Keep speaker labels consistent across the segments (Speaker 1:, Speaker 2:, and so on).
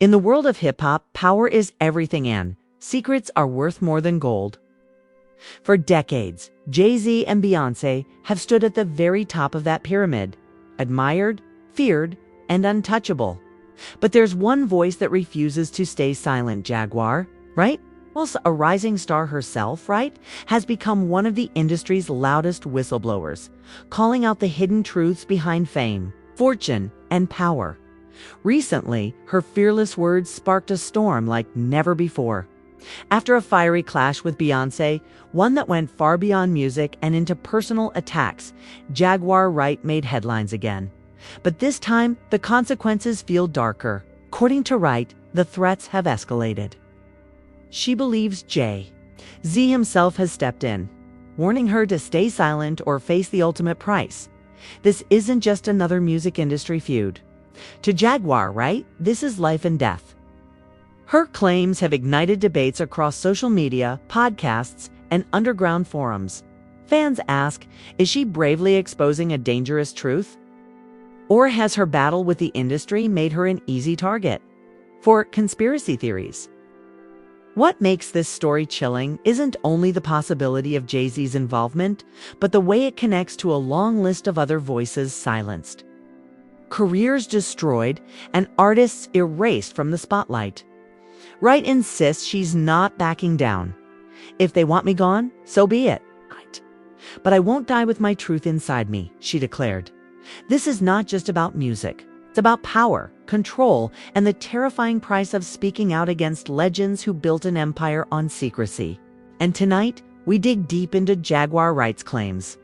Speaker 1: In the world of hip-hop, power is everything and secrets are worth more than gold. For decades, Jay-Z and Beyoncé have stood at the very top of that pyramid, admired, feared, and untouchable. But there's one voice that refuses to stay silent, Jaguar, right? Also, a rising star herself, right, has become one of the industry's loudest whistleblowers, calling out the hidden truths behind fame, fortune, and power. Recently, her fearless words sparked a storm like never before. After a fiery clash with Beyoncé, one that went far beyond music and into personal attacks, Jaguar Wright made headlines again. But this time, the consequences feel darker. According to Wright, the threats have escalated. She believes Jay-Z himself has stepped in, warning her to stay silent or face the ultimate price. This isn't just another music industry feud. To Jaguar Wright, this is life and death. Her claims have ignited debates across social media, podcasts, and underground forums. Fans ask, is she bravely exposing a dangerous truth? Or has her battle with the industry made her an easy target for conspiracy theories? What makes this story chilling isn't only the possibility of Jay-Z's involvement, but the way it connects to a long list of other voices silenced, careers destroyed, and artists erased from the spotlight. Wright insists she's not backing down. If they want me gone, so be it. But I won't die with my truth inside me, she declared. This is not just about music. It's about power, control, and the terrifying price of speaking out against legends who built an empire on secrecy. And tonight, we dig deep into Jaguar Wright's claims,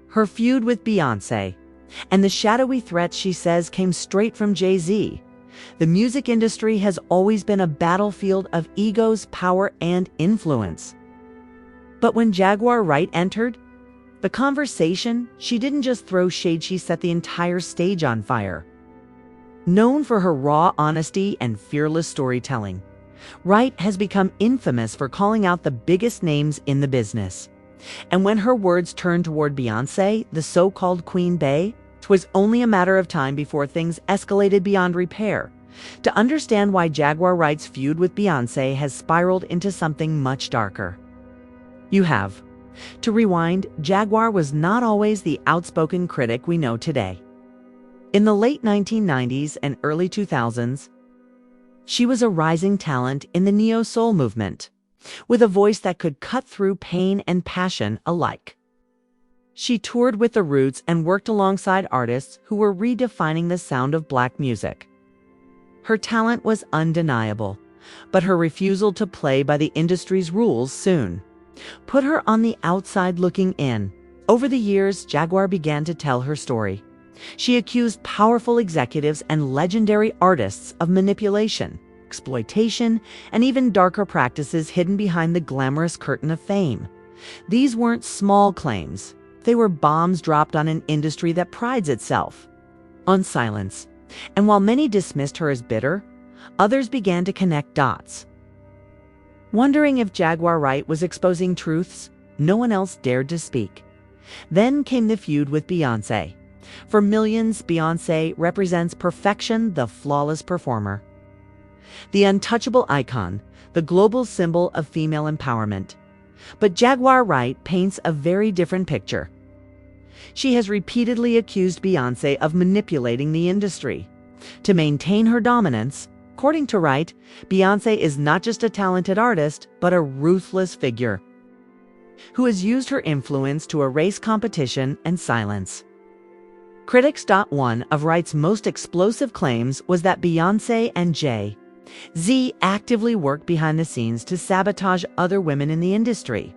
Speaker 1: her feud with Beyoncé, and the shadowy threats she says came straight from Jay-Z. The music industry has always been a battlefield of egos, power, and influence. But when Jaguar Wright entered the conversation, she didn't just throw shade, she set the entire stage on fire. Known for her raw honesty and fearless storytelling, Wright has become infamous for calling out the biggest names in the business. And when her words turned toward Beyoncé, the so-called Queen Bey, it was only a matter of time before things escalated beyond repair. To understand why Jaguar Wright's feud with Beyoncé has spiraled into something much darker, you have to rewind. Jaguar was not always the outspoken critic we know today. In the late 1990s and early 2000s, she was a rising talent in the neo-soul movement, with a voice that could cut through pain and passion alike. She toured with The Roots and worked alongside artists who were redefining the sound of Black music. Her talent was undeniable, but her refusal to play by the industry's rules soon put her on the outside looking in. Over the years, Jaguar began to tell her story. She accused powerful executives and legendary artists of manipulation, exploitation, and even darker practices hidden behind the glamorous curtain of fame. These weren't small claims. They were bombs dropped on an industry that prides itself on silence. And while many dismissed her as bitter, others began to connect dots, wondering if Jaguar Wright was exposing truths no one else dared to speak. Then came the feud with Beyoncé. For millions, Beyoncé represents perfection, the flawless performer, the untouchable icon, the global symbol of female empowerment. But Jaguar Wright paints a very different picture. She has repeatedly accused Beyoncé of manipulating the industry to maintain her dominance. According to Wright, Beyoncé is not just a talented artist, but a ruthless figure who has used her influence to erase competition and silence critics. One of Wright's most explosive claims was that Beyoncé and Jay-Z actively worked behind the scenes to sabotage other women in the industry.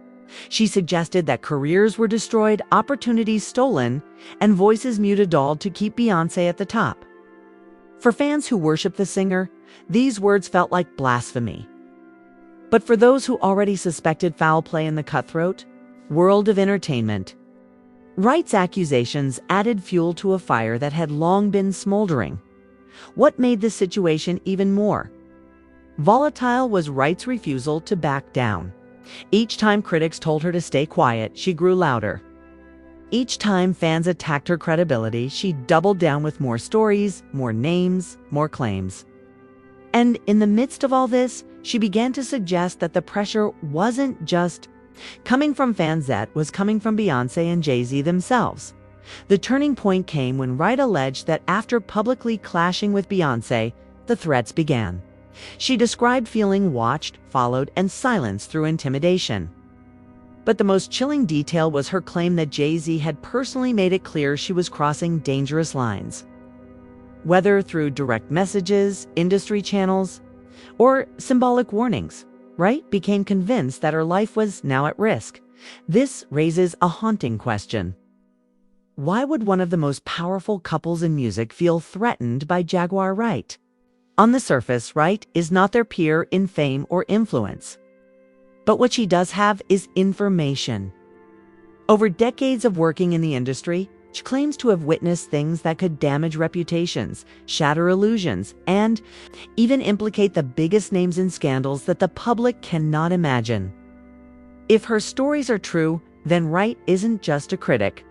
Speaker 1: She suggested that careers were destroyed, opportunities stolen, and voices muted, all to keep Beyoncé at the top. For fans who worship the singer, these words felt like blasphemy. But for those who already suspected foul play in the cutthroat world of entertainment, Wright's accusations added fuel to a fire that had long been smoldering. What made this situation even more volatile was Wright's refusal to back down. Each time critics told her to stay quiet, she grew louder. Each time fans attacked her credibility, she doubled down with more stories, more names, more claims. And in the midst of all this, she began to suggest that the pressure wasn't just coming from fans, that was coming from Beyoncé and Jay-Z themselves. The turning point came when Wright alleged that after publicly clashing with Beyoncé, the threats began. She described feeling watched, followed, and silenced through intimidation. But the most chilling detail was her claim that Jay-Z had personally made it clear she was crossing dangerous lines. Whether through direct messages, industry channels, or symbolic warnings, Wright became convinced that her life was now at risk. This raises a haunting question. Why would one of the most powerful couples in music feel threatened by Jaguar Wright? On the surface, Wright is not their peer in fame or influence. But what she does have is information. Over decades of working in the industry, she claims to have witnessed things that could damage reputations, shatter illusions, and even implicate the biggest names in scandals that the public cannot imagine. If her stories are true, then Wright isn't just a critic.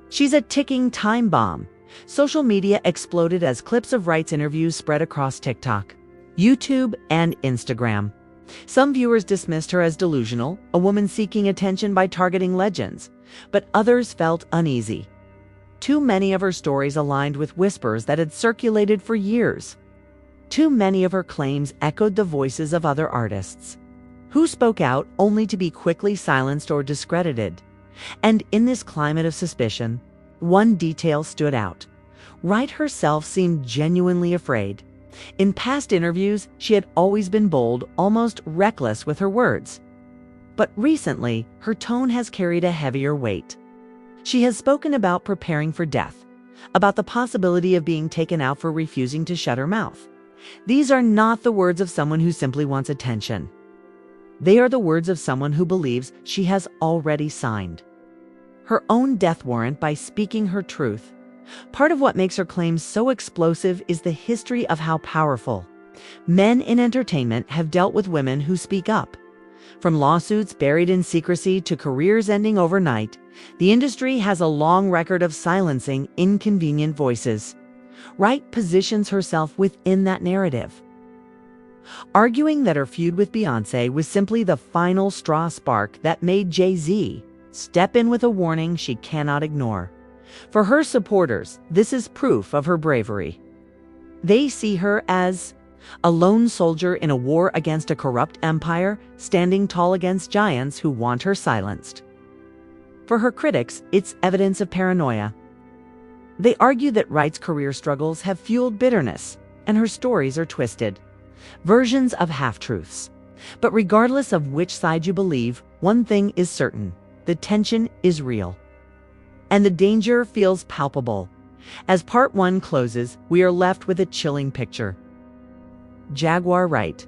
Speaker 1: She's a ticking time bomb. Social media exploded as clips of Wright's interviews spread across TikTok, YouTube, and Instagram. Some viewers dismissed her as delusional, a woman seeking attention by targeting legends, but others felt uneasy. Too many of her stories aligned with whispers that had circulated for years. Too many of her claims echoed the voices of other artists, who spoke out only to be quickly silenced or discredited. And in this climate of suspicion, one detail stood out. Wright herself seemed genuinely afraid. In past interviews, she had always been bold, almost reckless with her words. But recently, her tone has carried a heavier weight. She has spoken about preparing for death, about the possibility of being taken out for refusing to shut her mouth. These are not the words of someone who simply wants attention. They are the words of someone who believes she has already signed her own death warrant by speaking her truth. Part of what makes her claims so explosive is the history of how powerful men in entertainment have dealt with women who speak up. From lawsuits buried in secrecy to careers ending overnight, the industry has a long record of silencing inconvenient voices. Wright positions herself within that narrative, arguing that her feud with Beyoncé was simply the final straw spark that made Jay-Z step in with a warning she cannot ignore. For her supporters, this is proof of her bravery. They see her as a lone soldier in a war against a corrupt empire, standing tall against giants who want her silenced. For her critics, it's evidence of paranoia. They argue that Wright's career struggles have fueled bitterness, and her stories are twisted, versions of half-truths. But regardless of which side you believe, one thing is certain: the tension is real. And the danger feels palpable. As part one closes, we are left with a chilling picture. Jaguar Wright,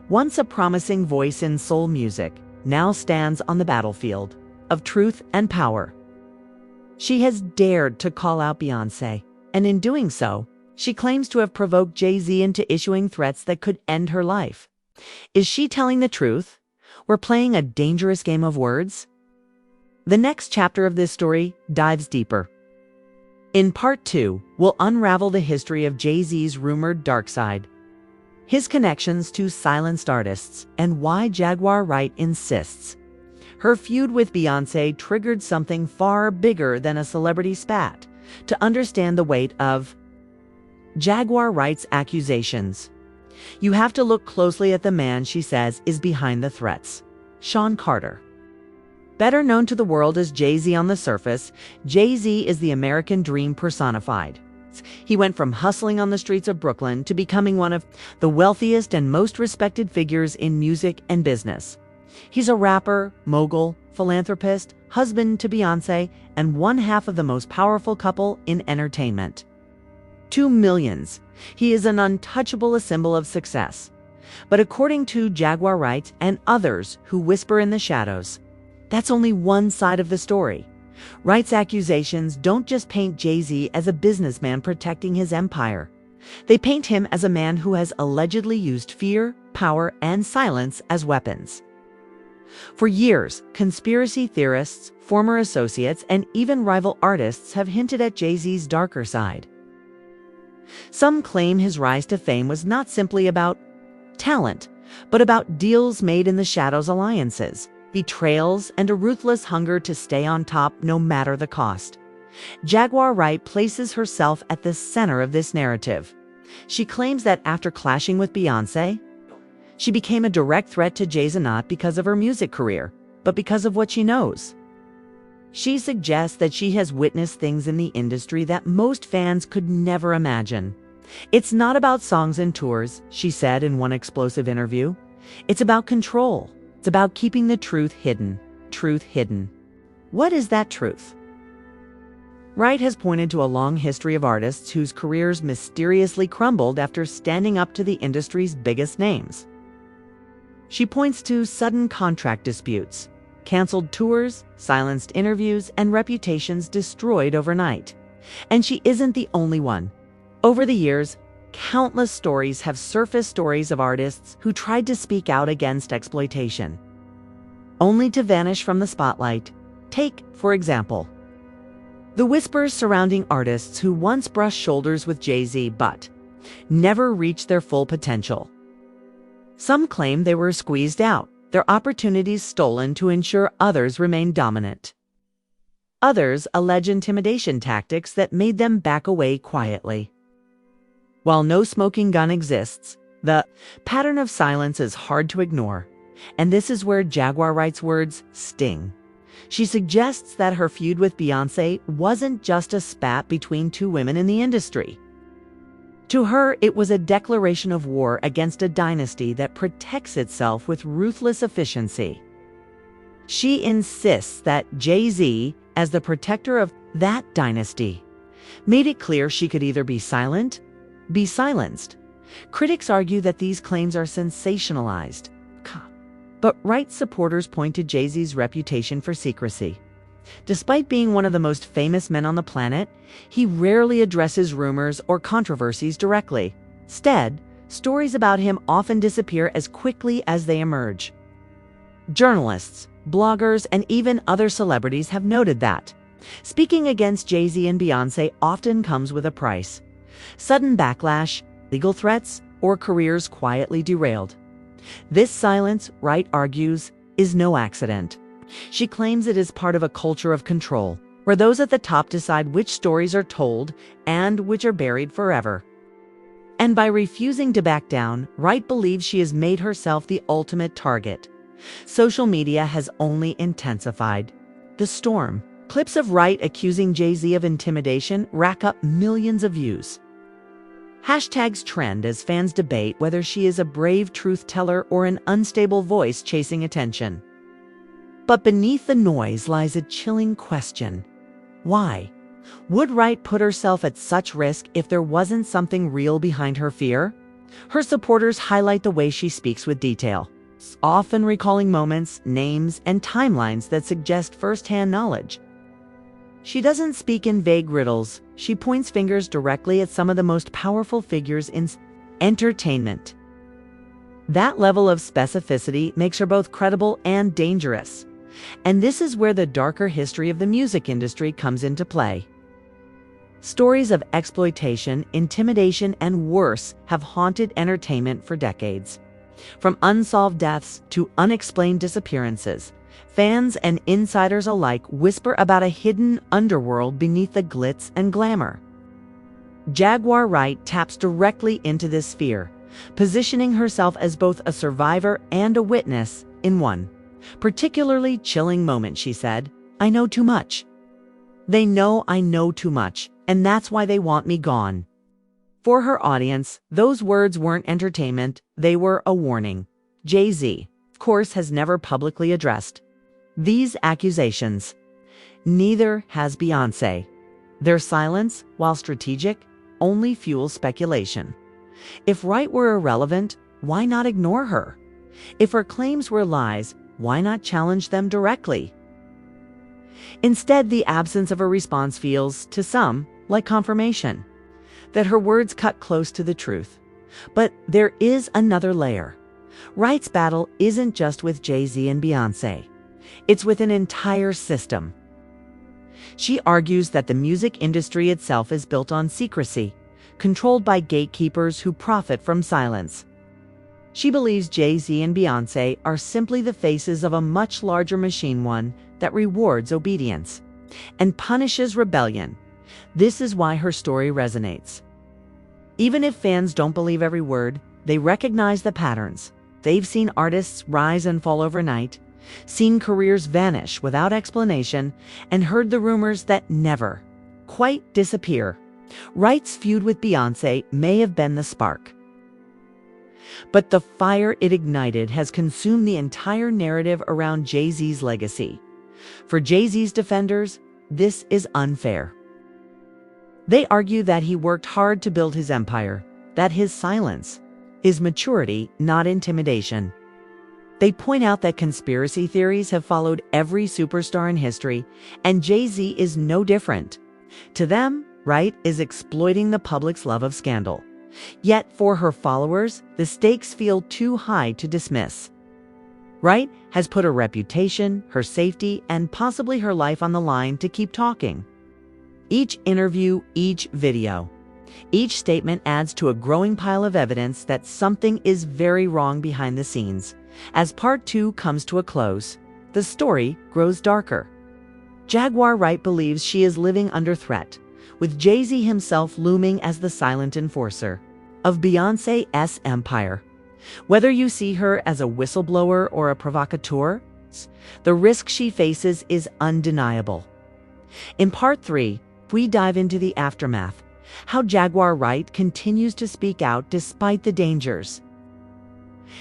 Speaker 1: once a promising voice in soul music, now stands on the battlefield of truth and power. She has dared to call out Beyoncé, and in doing so, she claims to have provoked Jay-Z into issuing threats that could end her life. Is she telling the truth? We're playing a dangerous game of words. The next chapter of this story dives deeper. In part 2, we'll unravel the history of Jay-Z's rumored dark side, his connections to silenced artists, and why Jaguar Wright insists her feud with Beyoncé triggered something far bigger than a celebrity spat. To understand the weight of Jaguar Wright's accusations, you have to look closely at the man she says is behind the threats: Sean Carter. Better known to the world as Jay-Z on the surface, Jay-Z is the American dream personified. He went from hustling on the streets of Brooklyn to becoming one of the wealthiest and most respected figures in music and business. He's a rapper, mogul, philanthropist, husband to Beyoncé, and one half of the most powerful couple in entertainment. To millions, he is an untouchable symbol of success. But according to Jaguar Wright and others who whisper in the shadows, that's only one side of the story. Wright's accusations don't just paint Jay-Z as a businessman protecting his empire. They paint him as a man who has allegedly used fear, power, and silence as weapons. For years, conspiracy theorists, former associates, and even rival artists have hinted at Jay-Z's darker side. Some claim his rise to fame was not simply about talent, but about deals made in the shadows, alliances, betrayals, and a ruthless hunger to stay on top no matter the cost. Jaguar Wright places herself at the center of this narrative. She claims that after clashing with Beyoncé, she became a direct threat to Jay-Z, not because of her music career, but because of what she knows. She suggests that she has witnessed things in the industry that most fans could never imagine. "It's not about songs and tours," she said in one explosive interview. "It's about control. It's about keeping the truth hidden. Truth hidden." What is that truth? Wright has pointed to a long history of artists whose careers mysteriously crumbled after standing up to the industry's biggest names. She points to sudden contract disputes, canceled tours, silenced interviews, and reputations destroyed overnight. And she isn't the only one. Over the years, countless stories have surfaced, stories of artists who tried to speak out against exploitation, only to vanish from the spotlight. Take, for example, the whispers surrounding artists who once brushed shoulders with Jay-Z but never reached their full potential. Some claim they were squeezed out, their opportunities stolen to ensure others remained dominant. Others allege intimidation tactics that made them back away quietly. While no smoking gun exists, the pattern of silence is hard to ignore, and this is where Jaguar Wright's words sting. She suggests that her feud with Beyoncé wasn't just a spat between two women in the industry. To her, it was a declaration of war against a dynasty that protects itself with ruthless efficiency. She insists that Jay-Z, as the protector of that dynasty, made it clear she could either be silent, be silenced. Critics argue that these claims are sensationalized, but Wright's supporters point to Jay-Z's reputation for secrecy. Despite being one of the most famous men on the planet, he rarely addresses rumors or controversies directly. Instead, stories about him often disappear as quickly as they emerge. Journalists, bloggers, and even other celebrities have noted that speaking against Jay-Z and Beyoncé often comes with a price: sudden backlash, legal threats, or careers quietly derailed. This silence, Wright argues, is no accident. She claims it is part of a culture of control, where those at the top decide which stories are told and which are buried forever. And by refusing to back down, Wright believes she has made herself the ultimate target. Social media has only intensified the storm. Clips of Wright accusing Jay-Z of intimidation rack up millions of views. Hashtags trend as fans debate whether she is a brave truth teller or an unstable voice chasing attention. But beneath the noise lies a chilling question. Why? Would Wright put herself at such risk if there wasn't something real behind her fear? Her supporters highlight the way she speaks with detail, often recalling moments, names, and timelines that suggest firsthand knowledge. She doesn't speak in vague riddles. She points fingers directly at some of the most powerful figures in entertainment. That level of specificity makes her both credible and dangerous. And this is where the darker history of the music industry comes into play. Stories of exploitation, intimidation, and worse have haunted entertainment for decades. From unsolved deaths to unexplained disappearances, fans and insiders alike whisper about a hidden underworld beneath the glitz and glamour. Jaguar Wright taps directly into this fear, positioning herself as both a survivor and a witness in one. Particularly chilling moment, she said, "I know too much. They know I know too much, and that's why they want me gone." For her audience, those words weren't entertainment, they were a warning. Jay-Z, of course, has never publicly addressed these accusations. Neither has Beyoncé. Their silence, while strategic, only fuels speculation. If Wright were irrelevant, why not ignore her? If her claims were lies, why not challenge them directly? Instead, the absence of a response feels, to some, like confirmation that her words cut close to the truth. But there is another layer. Wright's battle isn't just with Jay-Z and Beyoncé. It's with an entire system. She argues that the music industry itself is built on secrecy, controlled by gatekeepers who profit from silence. She believes Jay-Z and Beyoncé are simply the faces of a much larger machine, one that rewards obedience and punishes rebellion. This is why her story resonates. Even if fans don't believe every word, they recognize the patterns. They've seen artists rise and fall overnight, seen careers vanish without explanation, and heard the rumors that never quite disappear. Wright's feud with Beyoncé may have been the spark, but the fire it ignited has consumed the entire narrative around Jay-Z's legacy. For Jay-Z's defenders, this is unfair. They argue that he worked hard to build his empire, that his silence is maturity, not intimidation. They point out that conspiracy theories have followed every superstar in history, and Jay-Z is no different. To them, Wright is exploiting the public's love of scandal. Yet for her followers, the stakes feel too high to dismiss. Wright has put her reputation, her safety, and possibly her life on the line to keep talking. Each interview, each video, each statement adds to a growing pile of evidence that something is very wrong behind the scenes. As part 2 comes to a close, the story grows darker. Jaguar Wright believes she is living under threat, with Jay-Z himself looming as the silent enforcer of Beyoncé's empire. Whether you see her as a whistleblower or a provocateur, the risk she faces is undeniable. In part 3, we dive into the aftermath, how Jaguar Wright continues to speak out despite the dangers,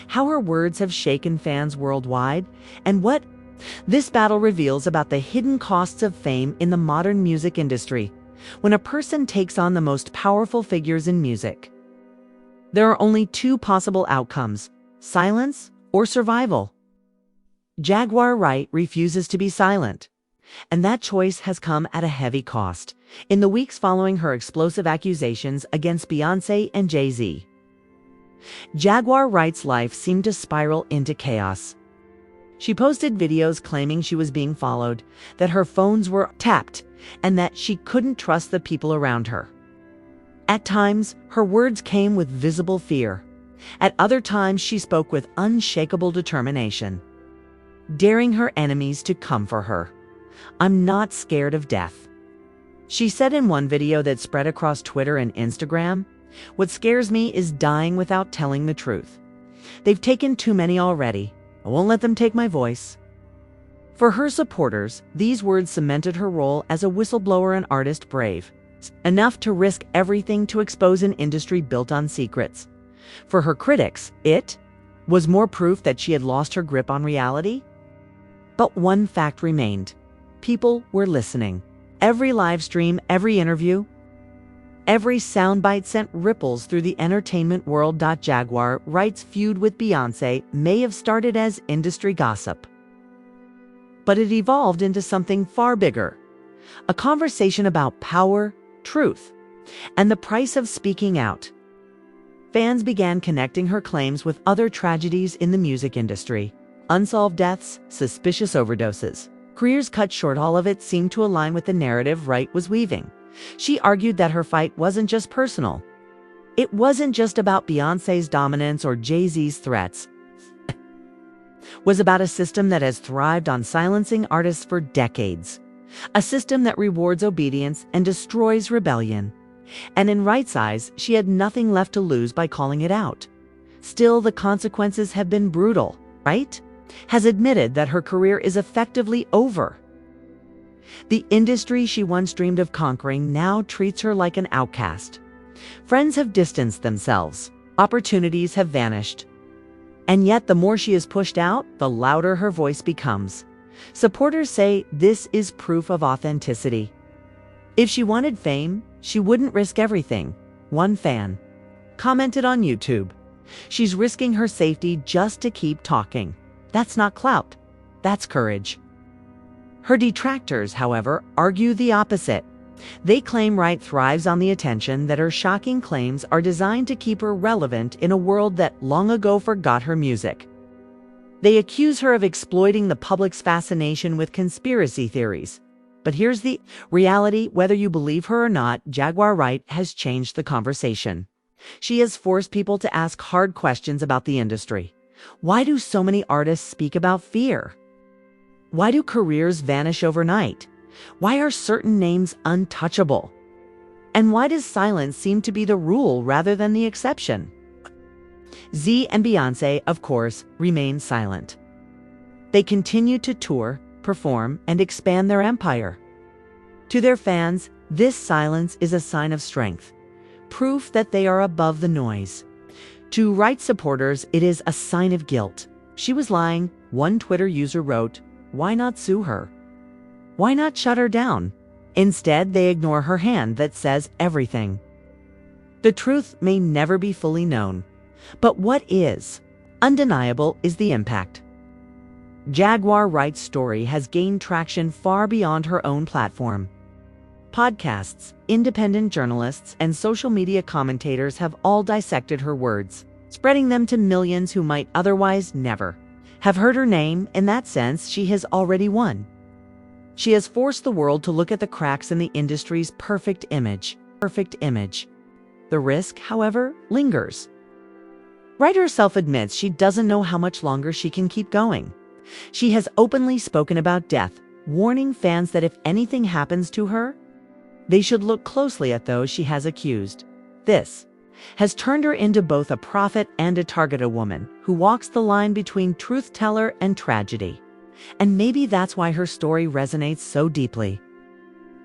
Speaker 1: how her words have shaken fans worldwide, and what this battle reveals about the hidden costs of fame in the modern music industry. When a person takes on the most powerful figures in music, there are only two possible outcomes: silence or survival. Jaguar Wright refuses to be silent, and that choice has come at a heavy cost. In the weeks following her explosive accusations against Beyoncé and Jay-Z, Jaguar Wright's life seemed to spiral into chaos. She posted videos claiming she was being followed, that her phones were tapped, and that she couldn't trust the people around her. At times, her words came with visible fear. At other times, she spoke with unshakable determination, daring her enemies to come for her. "I'm not scared of death," she said in one video that spread across Twitter and Instagram. "What scares me is dying without telling the truth. They've taken too many already. I won't let them take my voice." For her supporters, these words cemented her role as a whistleblower and artist, brave enough to risk everything to expose an industry built on secrets. For her critics, it was more proof that she had lost her grip on reality. But one fact remained: people were listening. Every live stream, every interview, every soundbite sent ripples through the entertainment world. Jaguar Wright's feud with Beyoncé may have started as industry gossip, but it evolved into something far bigger: a conversation about power, truth, and the price of speaking out. Fans began connecting her claims with other tragedies in the music industry: unsolved deaths, suspicious overdoses, careers cut short. All of it seemed to align with the narrative Wright was weaving. She argued that her fight wasn't just personal. It wasn't just about Beyoncé's dominance or Jay-Z's threats. It was about a system that has thrived on silencing artists for decades. A system that rewards obedience and destroys rebellion. And in Wright's eyes, she had nothing left to lose by calling it out. Still, the consequences have been brutal. Wright has admitted that her career is effectively over. The industry she once dreamed of conquering now treats her like an outcast. Friends have distanced themselves. Opportunities have vanished. And yet, the more she is pushed out, the louder her voice becomes. Supporters say this is proof of authenticity. If she wanted fame, she wouldn't risk everything. One fan commented on YouTube, "She's risking her safety just to keep talking. That's not clout, that's courage." Her detractors, however, argue the opposite. They claim Wright thrives on the attention, that her shocking claims are designed to keep her relevant in a world that long ago forgot her music. They accuse her of exploiting the public's fascination with conspiracy theories. But here's the reality: whether you believe her or not, Jaguar Wright has changed the conversation. She has forced people to ask hard questions about the industry. Why do so many artists speak about fear? Why do careers vanish overnight? Why are certain names untouchable? And why does silence seem to be the rule rather than the exception? Z and Beyoncé, of course, remain silent. They continue to tour, perform, and expand their empire. To their fans, this silence is a sign of strength, proof that they are above the noise. To Wright supporters, it is a sign of guilt. She was lying, one Twitter user wrote. Why not sue her? Why not shut her down? Instead, they ignore her hand that says everything. The truth may never be fully known, but what is undeniable is the impact. Jaguar Wright's story has gained traction far beyond her own platform. Podcasts, independent journalists, and social media commentators have all dissected her words, spreading them to millions who might otherwise never have heard her name. In that sense, she has already won. She has forced the world to look at the cracks in the industry's perfect image. The risk, however, lingers. Wright herself admits she doesn't know how much longer she can keep going. She has openly spoken about death, warning fans that if anything happens to her, they should look closely at those she has accused. This has turned her into both a prophet and a target, a woman who walks the line between truth teller and tragedy. And maybe that's why her story resonates so deeply.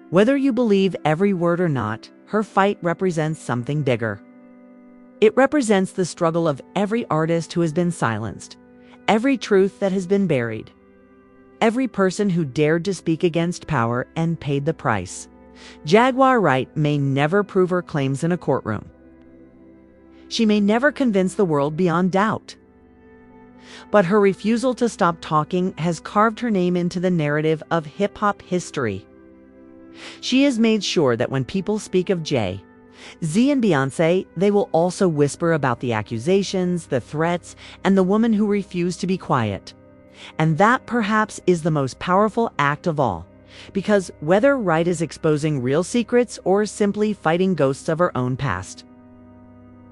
Speaker 1: Whether you believe every word or not, her fight represents something bigger. It represents the struggle of every artist who has been silenced, every truth that has been buried, every person who dared to speak against power and paid the price. Jaguar Wright may never prove her claims in a courtroom. She may never convince the world beyond doubt. But her refusal to stop talking has carved her name into the narrative of hip-hop history. She has made sure that when people speak of Jay, Z and Beyoncé, they will also whisper about the accusations, the threats, and the woman who refused to be quiet. And that perhaps is the most powerful act of all, because whether Wright is exposing real secrets or simply fighting ghosts of her own past,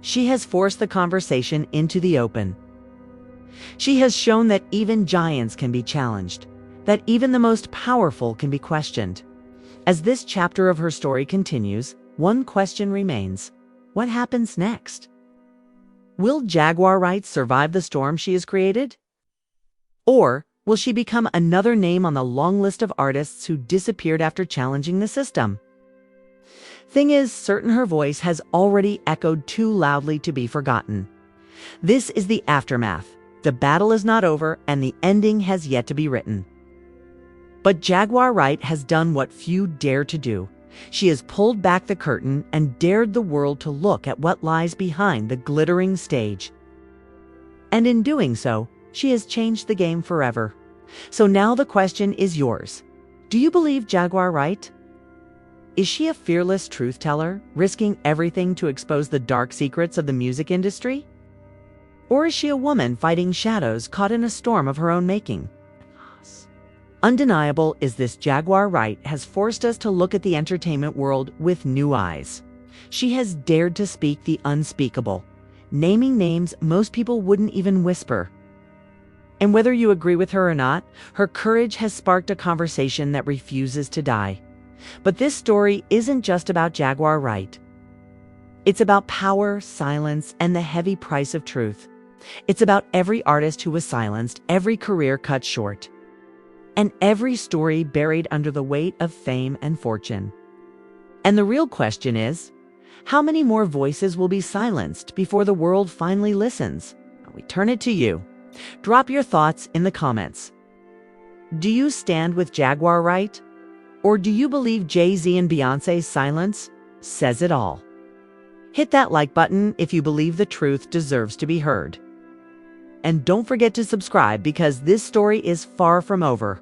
Speaker 1: she has forced the conversation into the open. She has shown that even giants can be challenged, that even the most powerful can be questioned. As this chapter of her story continues, one question remains: what happens next? Will Jaguar Wright survive the storm she has created? Or will she become another name on the long list of artists who disappeared after challenging the system? Thing is, certain her voice has already echoed too loudly to be forgotten. This is the aftermath. The battle is not over, and the ending has yet to be written. But Jaguar Wright has done what few dare to do. She has pulled back the curtain and dared the world to look at what lies behind the glittering stage. And in doing so, she has changed the game forever. So now the question is yours. Do you believe Jaguar Wright? Is she a fearless truth teller, risking everything to expose the dark secrets of the music industry? Or is she a woman fighting shadows caught in a storm of her own making? Undeniable is this: Jaguar Wright has forced us to look at the entertainment world with new eyes. She has dared to speak the unspeakable, naming names most people wouldn't even whisper. And whether you agree with her or not, her courage has sparked a conversation that refuses to die. But this story isn't just about Jaguar Wright. It's about power, silence, and the heavy price of truth. It's about every artist who was silenced, every career cut short, and every story buried under the weight of fame and fortune. And the real question is, how many more voices will be silenced before the world finally listens? We turn it to you. Drop your thoughts in the comments. Do you stand with Jaguar Wright? Or do you believe Jay-Z and Beyoncé's silence says it all? Hit that like button if you believe the truth deserves to be heard. And don't forget to subscribe, because this story is far from over.